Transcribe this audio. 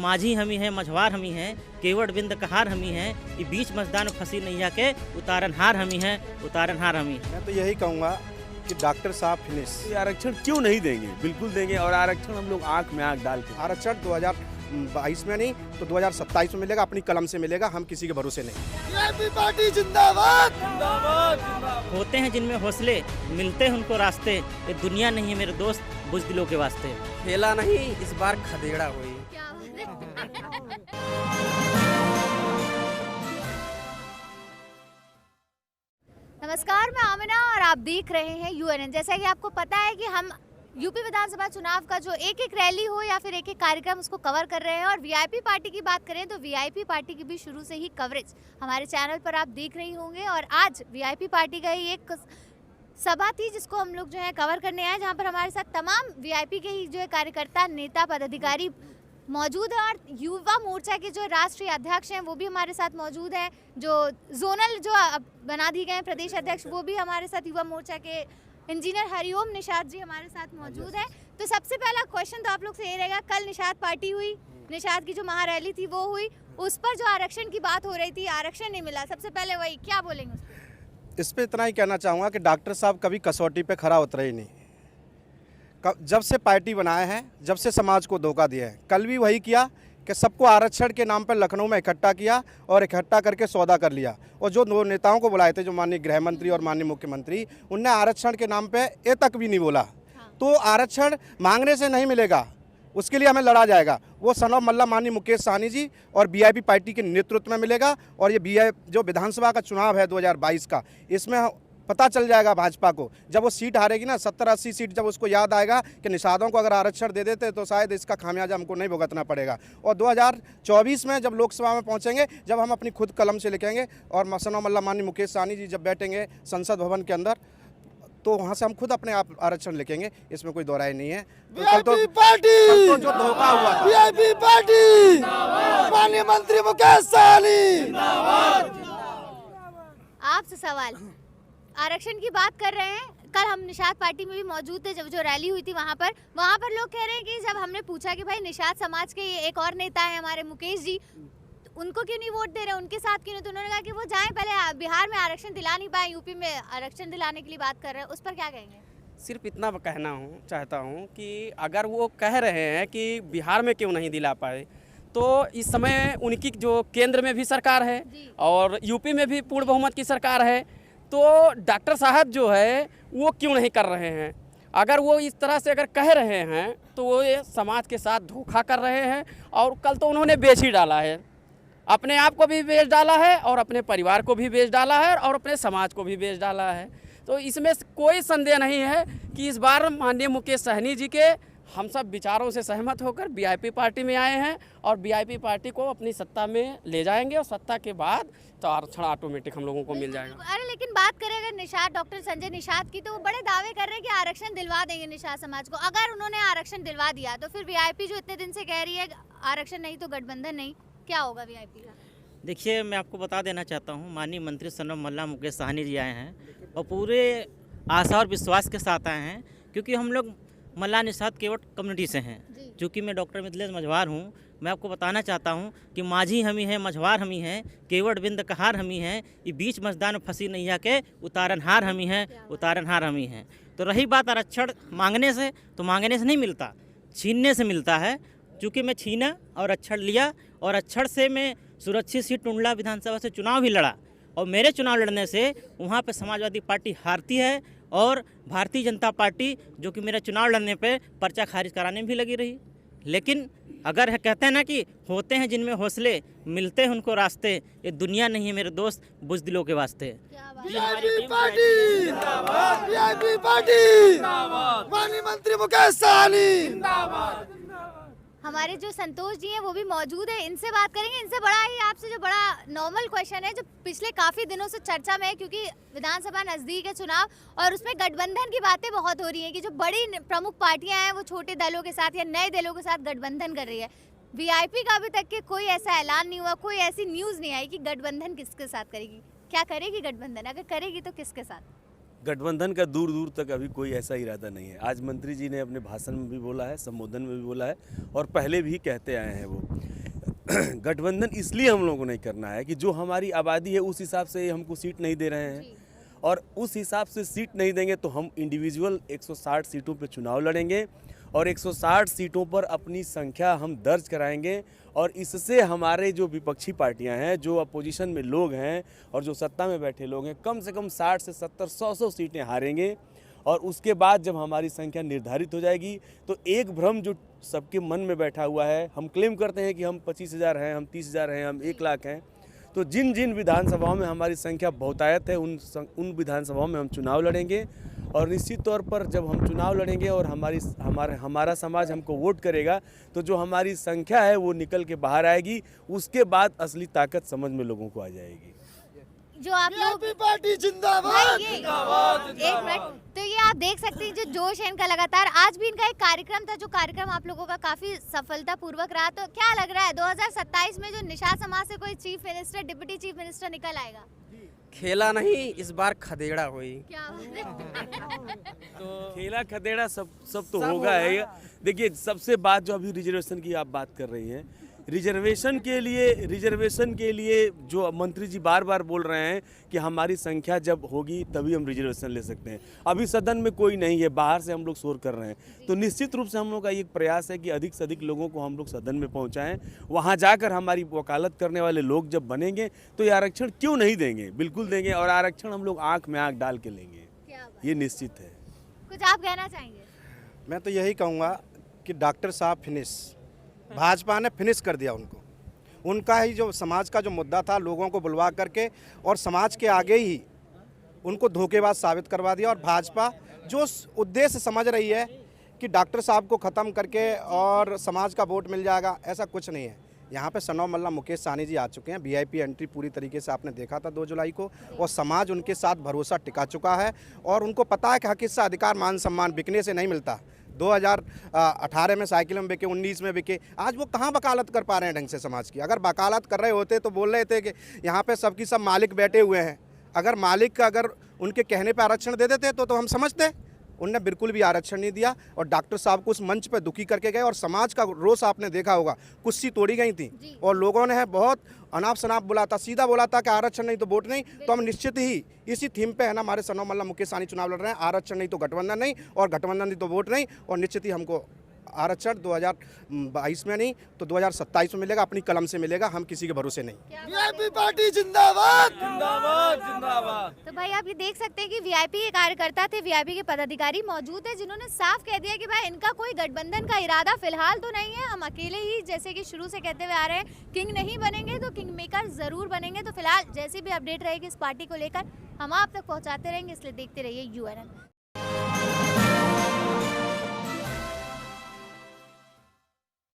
माझी हमी है मझवार हमी है केवट बिंद कहार हमी है कि बीच मजदान फंसी नैया के उतारनहार हमी है उतारनहार हमी। मैं तो यही कहूँगा कि डॉक्टर साहब फिनिश। आरक्षण क्यों नहीं देंगे? बिल्कुल देंगे, और आरक्षण हम लोग आंख में आंख डाल के। आरक्षण 2022 में नहीं तो 2027 में मिलेगा, अपनी कलम से मिलेगा, हम किसी के भरोसे नहीं। वीआईपी पार्टी जिंदाबाद। होते हैं जिनमें हौसले मिलते हैं उनको रास्ते, ये दुनिया नहीं है मेरे दोस्त बुज़दिलों के वास्ते। खेला नहीं इस बार खदेड़ा हुई। नमस्कार, मैं आमिना और आप देख रहे हैं यूएनएन। जैसा कि आपको पता है कि हम यूपी विधानसभा चुनाव का जो एक एक रैली हो या फिर एक एक कार्यक्रम उसको कवर कर रहे हैं। और वीआईपी पार्टी की बात करें तो वीआईपी पार्टी की भी शुरू से ही कवरेज हमारे चैनल पर आप देख रही होंगे। और आज वीआईपी पार्टी का ही एक सभा थी जिसको हम लोग जो है कवर करने आए, जहाँ पर हमारे साथ तमाम वीआईपी के ही जो है कार्यकर्ता, नेता, पदाधिकारी मौजूद है। और युवा मोर्चा के जो राष्ट्रीय अध्यक्ष हैं वो भी हमारे साथ मौजूद हैं। जो जोनल जो बना दिए गए प्रदेश अध्यक्ष वो भी हमारे साथ युवा मोर्चा के इंजीनियर हरिओम निषाद जी हमारे साथ मौजूद हैं। तो सबसे पहला क्वेश्चन तो आप लोग से ये रहेगा, कल निषाद पार्टी हुई, निषाद की जो महारैली थी वो हुई, उस पर जो आरक्षण की बात हो रही थी, आरक्षण नहीं मिला, सबसे पहले वही क्या बोलेंगे? इस पर इतना ही कहना चाहूँगा कि डॉक्टर साहब कभी कसौटी पे खरा उतरे ही नहीं। जब से पार्टी बनाए हैं, जब से समाज को धोखा दिया है, कल भी वही किया कि सबको आरक्षण के नाम पर लखनऊ में इकट्ठा किया और इकट्ठा करके सौदा कर लिया। और जो दो नेताओं को बुलाए थे, जो माननीय गृह मंत्री और माननीय मुख्यमंत्री, उनने आरक्षण के नाम पे ए तक भी नहीं बोला। तो आरक्षण मांगने से नहीं मिलेगा, उसके लिए हमें लड़ा जाएगा। वो सन ऑफ मल्ला माननीय मुकेश सहनी जी और वीआईपी पार्टी के नेतृत्व में मिलेगा। और ये जो विधानसभा का चुनाव है 2022 का, इसमें पता चल जाएगा भाजपा को, जब वो सीट हारेगी ना 70-80 सीट, जब उसको याद आएगा कि निषादों को अगर आरक्षण दे देते तो शायद इसका खामियाजा हमको नहीं भुगतना पड़ेगा। और 2024 में जब लोकसभा में पहुंचेंगे, जब हम अपनी खुद कलम से लिखेंगे और सन ऑफ मल्ला माननीय मुकेश सहनी जी जब बैठेंगे संसद भवन के अंदर, तो वहाँ से हम खुद अपने आप आरक्षण लिखेंगे, इसमें कोई दोहराई नहीं है। वीआईपी पार्टी तो जो धोखा हुआ था, वीआईपी पार्टी माननीय मंत्री मुकेश सहनी। आपसे सवाल, आरक्षण की बात कर रहे हैं, कल हम निषाद पार्टी में भी मौजूद थे, जब जो रैली हुई थी वहाँ पर लोग कह रहे हैं कि जब हमने पूछा कि भाई निषाद समाज के एक और नेता है हमारे मुकेश जी, उनको क्यों नहीं वोट दे रहे, उनके साथ क्यों नहीं, तो उन्होंने कहा कि वो जाएं, पहले बिहार में आरक्षण दिला नहीं पाए, यूपी में आरक्षण दिलाने के लिए बात कर रहे हैं, उस पर क्या कहेंगे? सिर्फ इतना कहना चाहता हूँ कि अगर वो कह रहे हैं कि बिहार में क्यों नहीं दिला पाए, तो इस समय उनकी जो केंद्र में भी सरकार है और यूपी में भी पूर्ण बहुमत की सरकार है, तो डॉक्टर साहब जो है वो क्यों नहीं कर रहे हैं? अगर वो इस तरह से अगर कह रहे हैं तो वो ये समाज के साथ धोखा कर रहे हैं। और कल तो उन्होंने बेच ही डाला है, अपने आप को भी बेच डाला है और अपने परिवार को भी बेच डाला है और अपने समाज को भी बेच डाला है। तो इसमें कोई संदेह नहीं है कि इस बार माननीय मुकेश सहनी जी के हम सब विचारों से सहमत होकर वीआईपी पार्टी में आए हैं और वीआईपी पार्टी को अपनी सत्ता में ले जाएंगे और सत्ता के बाद तो आरक्षण ऑटोमेटिक हम लोगों को मिल जाएगा। अरे लेकिन बात करें अगर निषाद, डॉक्टर संजय निषाद की, तो वो बड़े दावे कर रहे हैं कि आरक्षण दिलवा देंगे निषाद समाज को। अगर उन्होंने आरक्षण दिलवा दिया तो फिर वीआईपी जो इतने दिन से कह रही है आरक्षण नहीं तो गठबंधन नहीं, क्या होगा वीआईपी का? देखिए, मैं आपको बता देना चाहता हूँ, माननीय मंत्री सन ऑफ मल्ला मुकेश सहनी जी आए हैं और पूरे आशा और विश्वास के साथ आए हैं, क्योंकि हम लोग मल्ला निषाद केवट कम्युनिटी से हैं। चूँकि मैं डॉक्टर मिथिलेश मझवार हूँ, मैं आपको बताना चाहता हूँ कि माझी हमी है मझवार हमी है केवट बिंद कहार हमी है, ये बीच मजदान फंसी नैया के उतारनहार हमी है उतारनहार हमी है। तो रही बात आरक्षण मांगने से, तो मांगने से नहीं मिलता, छीनने से मिलता है। चूँकि मैं छीना और अक्षर लिया और अक्षर से मैं सुरक्षित सीट टुंडला विधानसभा से चुनाव भी लड़ा, और मेरे चुनाव लड़ने से वहाँ पे समाजवादी पार्टी हारती है और भारतीय जनता पार्टी जो कि मेरा चुनाव लड़ने पे पर्चा खारिज कराने में भी लगी रही। लेकिन अगर कहते हैं ना कि होते हैं जिनमें हौसले मिलते हैं उनको रास्ते, ये दुनिया नहीं है मेरे दोस्त बुज़दिलों के वास्ते। वीआईपी पार्टी जिंदाबाद, वीआईपी पार्टी जिंदाबाद, माननीय मंत्री मुकेश सहनी। हमारे जो संतोष जी हैं वो भी मौजूद है, इनसे बात करेंगे। इनसे बड़ा ही आपसे जो बड़ा नॉर्मल क्वेश्चन है जो पिछले काफ़ी दिनों से चर्चा में है, क्योंकि विधानसभा नज़दीक है चुनाव और उसमें गठबंधन की बातें बहुत हो रही हैं कि जो बड़ी प्रमुख पार्टियां हैं वो छोटे दलों के साथ या नए दलों के साथ गठबंधन कर रही है। वीआईपी का अभी तक के कोई ऐसा ऐलान नहीं हुआ, कोई ऐसी न्यूज़ नहीं आई कि गठबंधन किसके साथ करेगी। क्या करेगी गठबंधन? अगर करेगी तो किसके साथ? गठबंधन का दूर दूर तक अभी कोई ऐसा इरादा नहीं है। आज मंत्री जी ने अपने भाषण में भी बोला है, संबोधन में भी बोला है और पहले भी कहते आए हैं वो गठबंधन इसलिए हम लोगों को नहीं करना है कि जो हमारी आबादी है उस हिसाब से हमको सीट नहीं दे रहे हैं, और उस हिसाब से सीट नहीं देंगे तो हम इंडिविजुअल 160 सीटों पे चुनाव लड़ेंगे और 160 सीटों पर अपनी संख्या हम दर्ज कराएंगे, और इससे हमारे जो विपक्षी पार्टियां हैं, जो अपोजिशन में लोग हैं और जो सत्ता में बैठे लोग हैं, कम से कम 60 से 70 100 सीटें हारेंगे। और उसके बाद जब हमारी संख्या निर्धारित हो जाएगी तो एक भ्रम जो सबके मन में बैठा हुआ है, हम क्लेम करते हैं कि हम 25,000 हैं, हम 30,000 हैं, हम 1 लाख हैं, तो जिन जिन विधानसभाओं में हमारी संख्या बहुतायत है उन विधानसभाओं में हम चुनाव लड़ेंगे, और निश्चित तौर पर जब हम चुनाव लड़ेंगे और हमारा समाज हमको वोट करेगा तो जो हमारी संख्या है वो निकल के बाहर आएगी। उसके बाद असली ताकत समझ में लोगों को आ जाएगी। जो आप लोग वीआईपी पार्टी जिंदाबाद। एक मिनट, तो ये आप देख सकते हैं जो जोश है इनका लगातार। आज भी इनका एक कार्यक्रम था, जो कार्यक्रम आप लोगों का काफी सफलतापूर्वक रहा। तो क्या लग रहा है 2027 में जो निषाद समाज से कोई chief minister, deputy chief minister निकल आएगा? खेला नहीं, इस बार खदेड़ा हुई। क्या तो खेला खदेड़ा सब तो होगा है। देखिए, सबसे बात जो अभी रिजर्वेशन की आप बात कर रही हैं, रिजर्वेशन के लिए जो मंत्री जी बार बार बोल रहे हैं कि हमारी संख्या जब होगी तभी हम रिजर्वेशन ले सकते हैं। अभी सदन में कोई नहीं है, बाहर से हम लोग शोर कर रहे हैं, तो निश्चित रूप से हम लोग का एक प्रयास है कि अधिक से अधिक लोगों को हम लोग सदन में पहुंचाएं। वहां जाकर हमारी वकालत करने वाले लोग जब बनेंगे तो ये आरक्षण क्यों नहीं देंगे, बिल्कुल देंगे, और आरक्षण हम लोग आँख में आँख डाल के लेंगे, ये निश्चित है। कुछ आप कहना चाहेंगे? मैं तो यही कहूँगा कि डॉक्टर साहब फिनिश, भाजपा ने फिनिश कर दिया उनको। उनका ही जो समाज का जो मुद्दा था, लोगों को बुलवा करके और समाज के आगे ही उनको धोखेबाज साबित करवा दिया। और भाजपा जो उद्देश्य समझ रही है कि डॉक्टर साहब को ख़त्म करके और समाज का वोट मिल जाएगा, ऐसा कुछ नहीं है। यहाँ पे सनोम मल्ला मुकेश सहनी जी आ चुके हैं, वीआईपी एंट्री पूरी तरीके से आपने देखा था 2 जुलाई को, और समाज उनके साथ भरोसा टिका चुका है और उनको पता है कि हक हिस्सा अधिकार मान सम्मान बिकने से नहीं मिलता। 2018 में साइकिल में बिके, 19 में बिके, आज वो कहाँ वकालत कर पा रहे हैं ढंग से समाज की। अगर वकालत कर रहे होते तो बोल रहे थे कि यहाँ पे सबकी सब मालिक बैठे हुए हैं। अगर मालिक का अगर उनके कहने पे आरक्षण दे देते तो हम समझते। उनने बिल्कुल भी आरक्षण नहीं दिया और डॉक्टर साहब को उस मंच पे दुखी करके गए। और समाज का रोष आपने देखा होगा, कुर्सी तोड़ी गई थी और लोगों ने बहुत अनाप शनाप बोला था, सीधा बोला था कि आरक्षण नहीं तो वोट नहीं। तो हम निश्चित ही इसी थीम पे है ना, हमारे सनोम मल्ला मुकेश सहनी चुनाव लड़ रहे हैं। आरक्षण नहीं तो गठबंधन नहीं, और गठबंधन नहीं तो वोट नहीं, और निश्चित ही हमको आरक्षण 2022 में नहीं तो 2027 में मिलेगा, अपनी कलम से मिलेगा, हम किसी के भरोसे नहीं। वीआईपी पार्टी जिंदाबाद। तो भाई आप ये देख सकते हैं कि वीआईपी के कार्यकर्ता थे, वीआईपी के पदाधिकारी मौजूद है, जिन्होंने साफ कह दिया कि भाई इनका कोई गठबंधन का इरादा फिलहाल तो नहीं है। हम अकेले ही, जैसे कि शुरू से कहते हुए आ रहे हैं, किंग नहीं बनेंगे तो किंग मेकर जरूर बनेंगे। तो फिलहाल जैसी भी अपडेट रहेगी इस पार्टी को लेकर हम आप तक पहुंचाते रहेंगे, इसलिए देखते रहिए UNN।